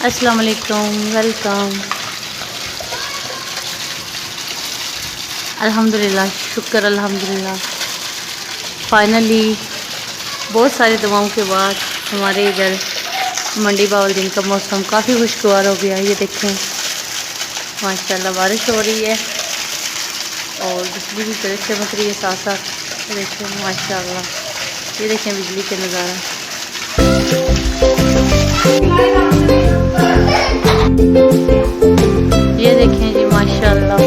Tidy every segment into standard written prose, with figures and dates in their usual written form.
अस्सलाम वालेकुम, वेलकम। अल्हम्दुलिल्लाह, शुक्र अल्हम्दुलिल्लाह। फाइनली बहुत सारी दुआओं के बाद हमारे इधर मंडी बावलदीन का मौसम काफ़ी खुशगवार हो गया। ये देखें माशाल्लाह बारिश हो रही है और बिजली भी गरज चमक रही है साथ साथ। देखें माशाल्लाह, ये देखें बिजली का नज़ारा। ये देखें जी माशाल्लाह,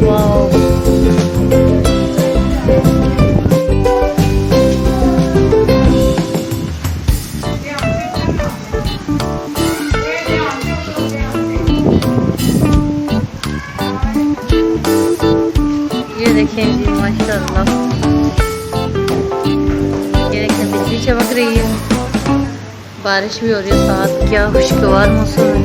वाह। ये देखें जी माशाल्लाह, ये देखें बिजली चमक रही है, बारिश भी हो रही है साथ। क्या खुशगवार मौसम है।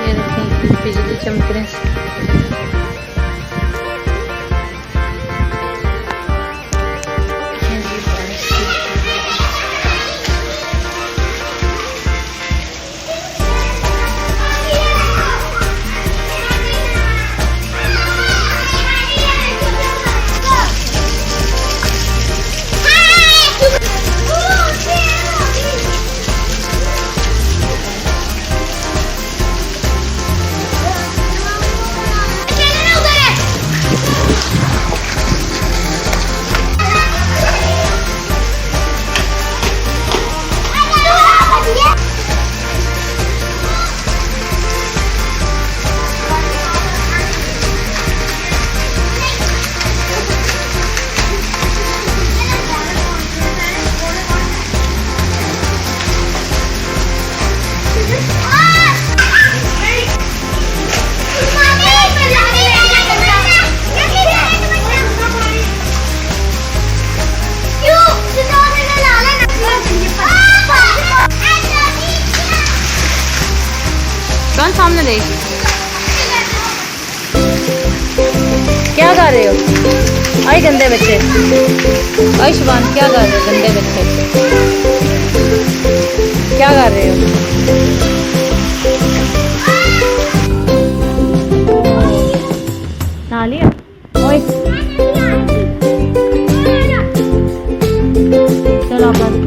ये देखें बिजली चमक रही है। कौन सामने देख, क्या कर रहे हो? आई गंदे बच्चे, आई शुभान क्या कर रहे हो? गंदे बच्चे क्या कर रहे हो? नहा लिया? ओए चलो बंद।